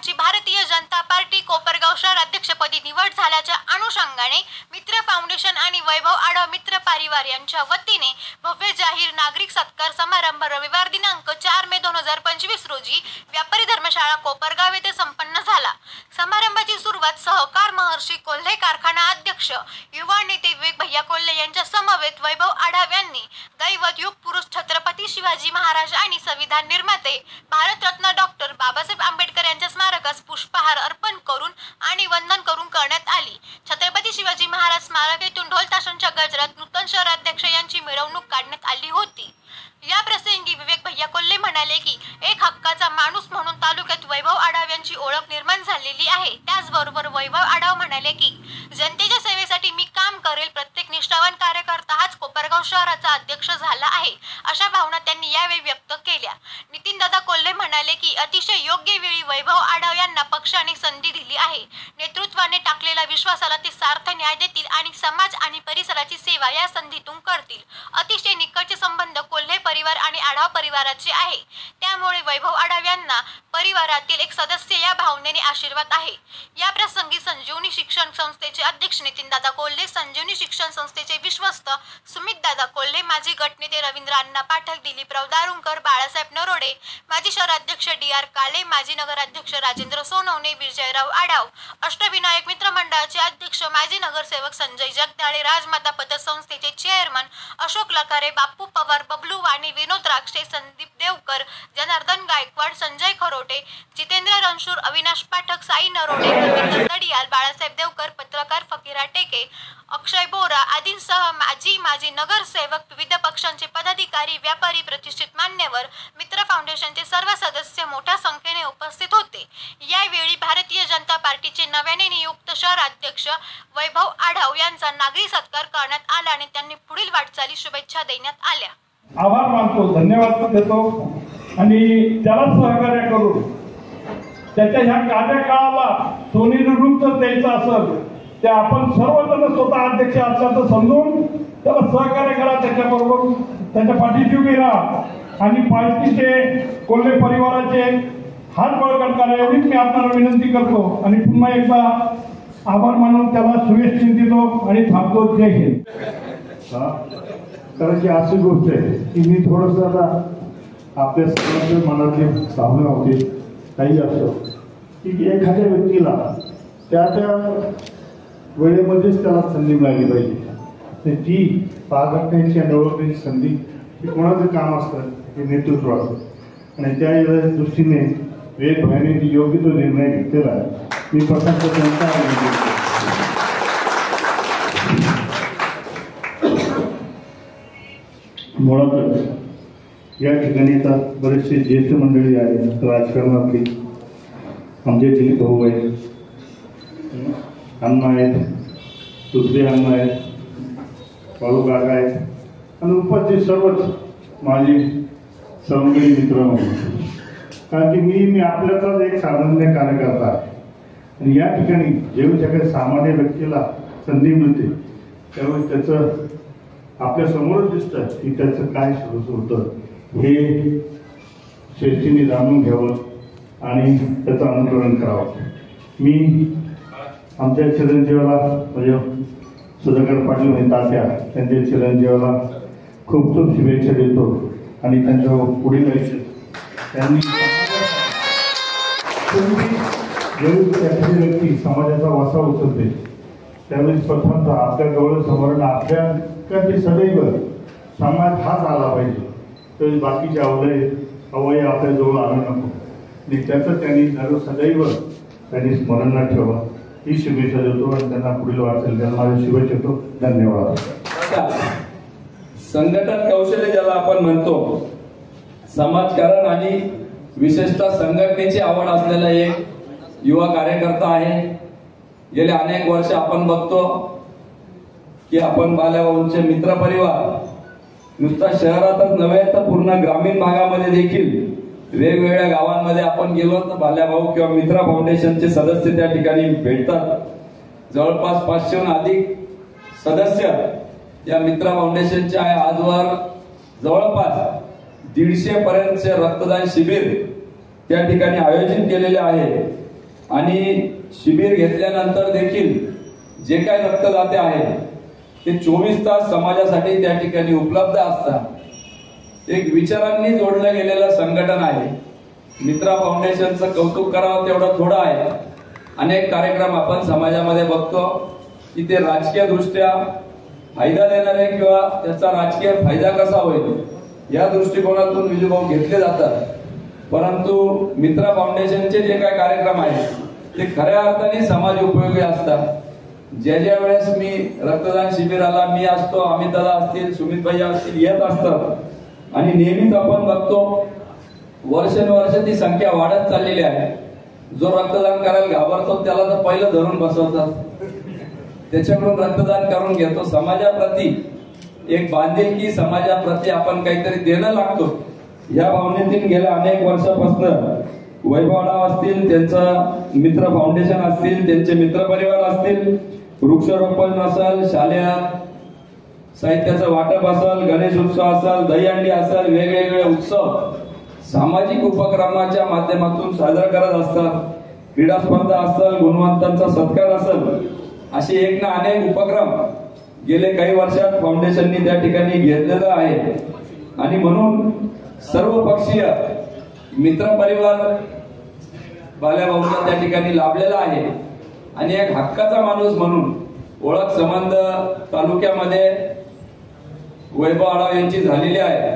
यांची भारतीय जनता पार्टी कोपरगाव शहर अध्यक्षपदी निवड झाल्याच्या अनुषंगाने मित्र फाउंडेशन आणि वैभव आढाव मित्र परिवार यांच्या वतीने भव्य जाहीर नागरिक सत्कार समारंभ रविवार दिनांक 4 मे 2025 रोजी व्यापारी धर्मशाळा कोपरगाव येथे संपन्न झाला। समारंभाची सुरुवात सहकार महर्षी कोल्हे कारखाना अध्यक्ष युवा नेते विवेक भैया कोल्हे यांच्या समवेत वैभव आढाव यांनी दैवत युग पुरुष छत्रपती शिवाजी महाराज आणि संविधान निर्माते भारतरत्न डॉक्टर बाबासाहेब आंबेडकर यांच्या स्मारकास पुष्पहार अर्पण करून आणि वंदन करून करण्यात आली। छत्रपती शिवाजी महाराज स्मारक येथून ढोल ताशांच्या गजरात नूतन शहर अध्यक्ष यांची मिरवणूक काढण्यात आली होती। या प्रसंगी विवेक भैया कोल्हे म्हणाले की एक हक्काचा माणूस म्हणून तालुक्यात वैभव आढाव यांची ओळख निर्माण झालेली आहे। त्याचबरोबर वैभव आढाव म्हणाले की जनतेच्या सेवेसाठी मी काम करेल, प्रत्येक निष्ठावान कार्यकर्ता हाच कोपरगाव शहराचा अध्यक्ष झाला आहे, अशा भावना त्यांनी यावेळी व्यक्त केल्या। नितीनदादा कोल्हे म्हणाले की अतिशय योग्य वेळी वैभव आढाव यांना पक्षाने संधी दिली आहे। नेतृत्वाने टाकलेल्या विश्वासाला ते सार्थ न्याय देतील आणि समाज आणि परिसराची सेवा या संधीतून करतील। अतिशय निकटचे संबंध कोल्हे परिवार आणि आढाव परिवाराचे आहे, त्यामुळे वैभव आढाव यांना परिवारातील एक सदस्य या भावनेने आशीर्वाद आहे। या प्रसंगी संजीवनी शिक्षण संस्थेचे अध्यक्ष नितीनदादा कोल्हे, संजीवनी शिक्षण संस्थेचे विश्वस्त सुमितदादा कोल्हे, माजी गटनेते रवींद्र अण्णा पाठक, दिलीपराव दारुणकर, बाळासाहेब नरोडे, माजी शहराध्यक्ष DR काळे, माजी नगराध्यक्ष राजेंद्र सोनवणे, विजयराव आढाव, अष्टविनायक मित्र मंडळाचे अध्यक्ष माजी नगरसेवक संजय जगदाळे, राजमाता पतसंस्थेचे चेअरमन अशोक लकारे, बापू पवार, बबलू वाणी, विनोद राक्षे, संदीप देवकर, जनार्दन गायकवाड, संजय खरोटे, जितेंद्र रणशूर, अविनाश पाठक, साई नरोडे, रवींद्र दडियाल, बाळासाहेब देवकर, पत्रकार फकीरा टेके, अक्षय बोरा आदींसह माजी नगरसेवक, विविध पक्षांचे पदाधिकारी, व्यापारी, प्रतिष्ठित मान्यवर, मित्र फाउंडेशनचे सर्व सदस्य मोठ्या संख्येने उपस्थित होते। यावेळी भारतीय जनता पार्टीचे नव्याने नियुक्त शहर अध्यक्ष वैभव आढाव यांचा नागरिक सत्कार करण्यात आला आणि त्यांनी पुढील वाटचाली शुभेच्छा देण्यात आल्या। आभार मानतो, धन्यवाद देतो आणि त्याला सहकार्य करून त्याच्या ह्या कार्यकाळाला सोनेरी रूप जर द्यायचं असेल ते आपण सर्वजण स्वतः अध्यक्ष असल्याचं समजून त्याला सहकार्य करा, त्याच्याबरोबर त्याच्या पाठीशी उभी राहा आणि पार्टीचे कोल्हे परिवाराचे हात बळकट करा एवढीच मी आपल्याला विनंती करतो आणि पुन्हा एकदा आभार मानून त्याला शुभेच्छा चिंतितो आणि थांबतो। जय हिंद। कारण की अशी गोष्ट आहे की मी थोडंसं आता आपल्या सर्वांच्या मनातली भावना होती काही असो की एखाद्या व्यक्तीला त्या वेळेमध्येच त्याला संधी मिळाली पाहिजे। ती पाहण्याची आणि ओळखण्याची संधी ही कोणाचं काम असतं, हे नेतृत्व असतं आणि त्या दृष्टीने विवेक भाईने योग्य तो निर्णय घेतलेला आहे। मी प्रशांत त्यांचा मुळातच या ठिकाणी आता बरेचसे ज्येष्ठ मंडळी आहेत राजकारणातली, आमचे दिलीप भाऊ आहेत, अण्णा आहेत, दुसरे अण्णा आहेत, बाळू काका आहेत आणि उपस्थित सर्वच माझे सवंगडी मित्र, कारण की मी आपल्याचाच एक सामान्य कार्यकर्ता आहे आणि या ठिकाणी जेव्हा काही सामान्य व्यक्तीला संधी मिळते त्यावेळी त्याचं आपल्या समोरच दिसतं की त्याचं काय सुरू होतं हे श्रेष्ठीने जाणून घ्यावं आणि त्याचं अनुकरण करावं। मी आमच्या चिरंजीवाला म्हणजे सुधाकर पाटील म्हणजे तात्या त्यांच्या चिरंजीवाला खूप खूप शुभेच्छा देतो आणि त्यांच्या पुढील आयुष्यात त्यांनी जेव्हा एखादी व्यक्ती समाजाचा वसा उचलते त्यावेळी प्रथमतः आपल्या जवळ समोर आपल्या सदैव समाज हाच आला पाहिजे, तर बाकीचे अवयव आपल्या जवळ आणू नको आणि त्याचं त्यांनी सदैव त्यांनी स्मरण ठेवा ही शुभेच्छा देतो आणि त्यांना पुढील वाटचाल त्यांना माझ्या शुभेच्छा देतो। धन्यवाद। संघटन कौशल्य ज्याला आपण म्हणतो, समाजकारण आणि विशेषतः संघटनेची आवड असलेला एक युवा कार्यकर्ता आहे। गेले अनेक वर्ष आपण बघतो की आपण बाल्याभाऊंचे मित्र परिवार नुसता शहरातच नव्हे तर पूर्ण ग्रामीण भागामध्ये देखील वेगवेगळ्या गावांमध्ये आपण गेलो तर बाल्याभाऊ किंवा मित्र फाउंडेशनचे सदस्य त्या ठिकाणी भेटतात। जवळपास 500हून अधिक सदस्य या मित्र फाउंडेशनचे आहे। आजवर जवळपास 150 पर्यंतचे रक्तदान शिबिर त्या ठिकाणी आयोजित केलेले आहे आणि शिबिर घेतल्यानंतर देखील जे काही रक्तदाते आहेत ते 24 तास समाजासाठी त्या ठिकाणी उपलब्ध असतात। एक विचारांनी जोडलं गेलेलं संघटन आहे। मित्रा फाउंडेशनचं कौतुक करावं तेवढं थोडं आहे। अनेक कार्यक्रम आपण समाजामध्ये बघतो की ते राजकीय दृष्ट्या फायदा देणारे किंवा त्याचा राजकीय फायदा कसा होईल या दृष्टिकोनातून विजूभाऊ घेतले जातात, परंतु मित्रा फाउंडेशनचे जे काही कार्यक्रम आहेत ते खऱ्या अर्थाने समाज उपयोगी असतात। ज्या वेळेस मी रक्तदान शिबिराला मी असतो, अमित दादा असतील, सुमित भाई असतील येत असतात आणि नेहमीच आपण बघतो वर्षानुवर्ष ती संख्या वाढत चाललेली आहे। जो रक्तदान करायला घाबरतो त्याला तर पहिलं धरून बसवतात, त्याच्याकडून रक्तदान करून घेतो। समाजाप्रती एक बांधिलकी, समाजाप्रती आपण काहीतरी देणं लागतो या भावनेतून गेल्या अनेक वर्षापासून वैभव आढाव असतील, त्यांचं मित्र फाउंडेशन असतील, त्यांचे मित्र परिवार असतील, वृक्षारोपण असेल, शालेय साहित्याचं वाटप असेल, गणेश उत्सव असेल, दहीहंडी असेल, वेगवेगळे उत्सव सामाजिक उपक्रमाच्या माध्यमातून साजरा करत असतात। क्रीडा स्पर्धा असेल, गुणवंतांचा सत्कार असेल, असे एक ना अनेक उपक्रम गेले काही वर्षात फाउंडेशननी त्या ठिकाणी घेतलेलं आहे। आणि म्हणून सर्व पक्षीय मित्र परिवार बाल्याभाऊचा त्या ठिकाणी लाभलेला आहे आणि एक हक्काचा माणूस म्हणून ओळख संबंध तालुक्यामध्ये वैभव आढाव यांची झालेली आहे।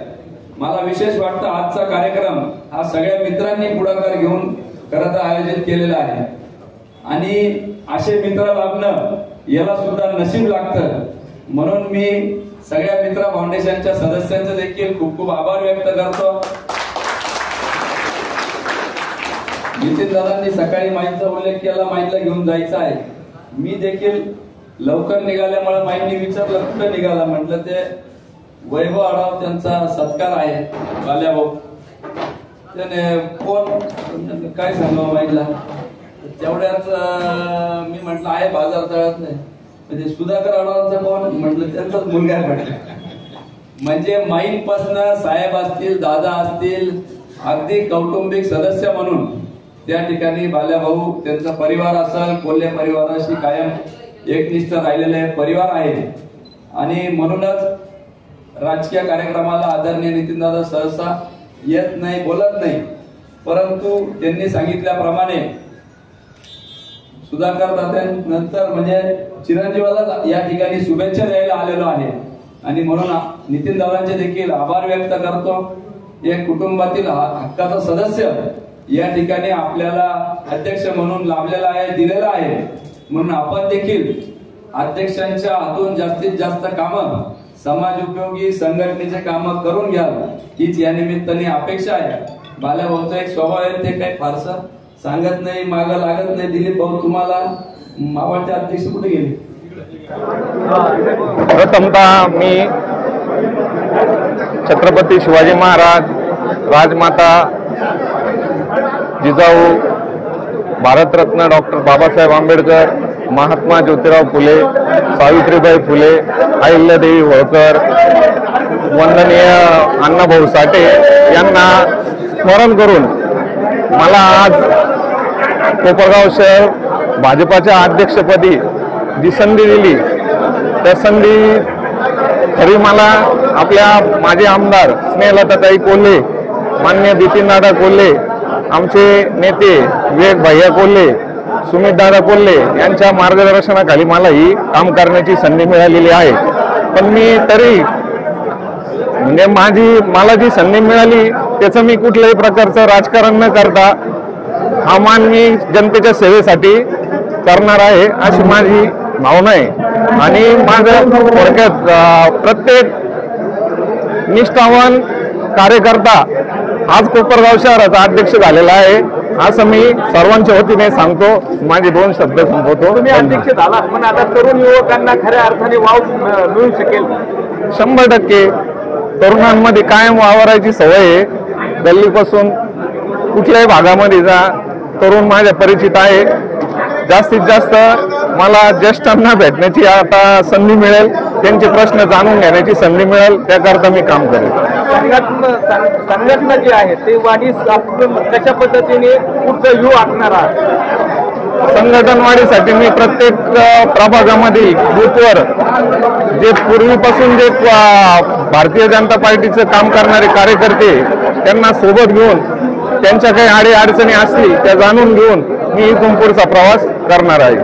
मला विशेष वाटतं आजचा कार्यक्रम हा सगळ्या मित्रांनी पुढाकार घेऊन करत आयोजित केलेला आहे आणि असे मित्र लाभणं याला सुद्धा नशीब लागतं। म्हणून मी सगळ्या मित्रा फाउंडेशनच्या सदस्यांचे देखील खूप खूप आभार व्यक्त करतो। नितीन दादांनी सकाळी माईंचा उल्लेख केला, माईंला घेऊन जायचं आहे। मी देखील लवकर निघाल्यामुळे माईंनी विचारलं कुठं निघाला, म्हटलं ते वैभव आढाव त्यांचा सत्कार आहे बाल्याभाऊ, त्याने कोण काय सांगावं माईंला। तेवढ्याच मी म्हटलं आहे बाजार तळ्यात नाही, म्हणजे सुधाकर आढावांचा कोण, म्हटलं त्यांचाच मुलगा म्हटलं। म्हणजे माईंपासून साहेब असतील, दादा असतील, अगदी कौटुंबिक सदस्य म्हणून त्या ठिकाणी बाल्याभाऊ, त्यांचा परिवार असेल, कोल्हे परिवाराशी कायम एकनिष्ठ राहिलेले परिवार आहे। आणि म्हणूनच राजकीय कार्यक्रमाला आदरणीय नितीन दादा सहसा येत नाही, बोलत नाही, परंतु त्यांनी सांगितल्याप्रमाणे सुधाकर दादांनंतर म्हणजे चिरंजीवाला या ठिकाणी शुभेच्छा द्यायला आलेलो आहे आणि म्हणून नितीन दादांचे देखील आभार व्यक्त करतो। एक कुटुंबातील हक्काचा सदस्य या ठिकाणी आपल्याला अध्यक्ष म्हणून लाभलेला आहे, दिलेला आहे, म्हणून आपण देखील अध्यक्षांच्या हातून जास्तीत जास्त कामं समाज उपयोगी संघटनेचे कामं करून घ्याल हीच या निमित्ताने अपेक्षा आहे। बाल्याभाऊचा एक स्वभाव आहे, ते काही फारसं सांगत नाही, मागं लागत नाही। दिलीप भाऊ तुम्हाला मावळचे अध्यक्ष कुठे गेले? प्रथमतः मी छत्रपती शिवाजी महाराज, राजमाता जिजाऊ, भारतरत्न डॉक्टर बाबासाहेब आंबेडकर, महात्मा ज्योतिराव फुले, सावित्रीबाई फुले, अहिल्यादेवी होळकर, वंदनीय अण्णाभाऊ साठे यांना स्मरण करून मला आज कोपरगाव शहर भाजपाच्या अध्यक्षपदी जी संधी दिली त्या संधी खरी मला आपल्या माजी आमदार स्नेहलताताई कोल्हे, माननीय बिपिनदादा कोल्हे, आमचे नेते विवेक भैया कोल्हे, सुमितदादा कोल्हे यांच्या मार्गदर्शनाखाली मला ही काम करण्याची संधी मिळालेली आहे। पण मी तरी म्हणजे मला जी संधी मिळाली त्याचं मी कुठल्याही प्रकारचं राजकारण न करता हा मान मी जनतेच्या सेवेसाठी करणार आहे अशी माझी भावना आहे। आणि माझं थोडक्यात प्रत्येक निष्ठावान कार्यकर्ता आज कोपरगाव शहराचा अध्यक्ष झालेला आहे असं मी सर्वांच्या वतीने सांगतो। माझे 2 शब्द संपवतो। तुम्ही अध्यक्ष झाला पण आता तरुण युवकांना खऱ्या अर्थाने वाव मिळू शकेल? 100% तरुणांमध्ये कायम वावरायची सवय आहे। गल्लीपासून कुठल्याही भागामध्ये जा, तरुण माझ्या परिचित आहे। जास्तीत जास्त मला ज्येष्ठांना भेटण्याची आता संधी मिळेल, त्यांचे प्रश्न जाणून घेण्याची संधी मिळेल, त्याकरता मी काम करेन। संघटना जी आहे ते वाढीस आपण कशा पद्धतीने पुढचं व्ह्यू आखणार आहात? संघटन वाढीसाठी मी प्रत्येक प्रभागामध्ये बूथवर जे पूर्वीपासून जे भारतीय जनता पार्टीचं काम करणारे कार्यकर्ते त्यांना सोबत घेऊन त्यांच्या काही अडचणी असतील त्या जाणून घेऊन मी इथून पुढचा प्रवास करणार आहे.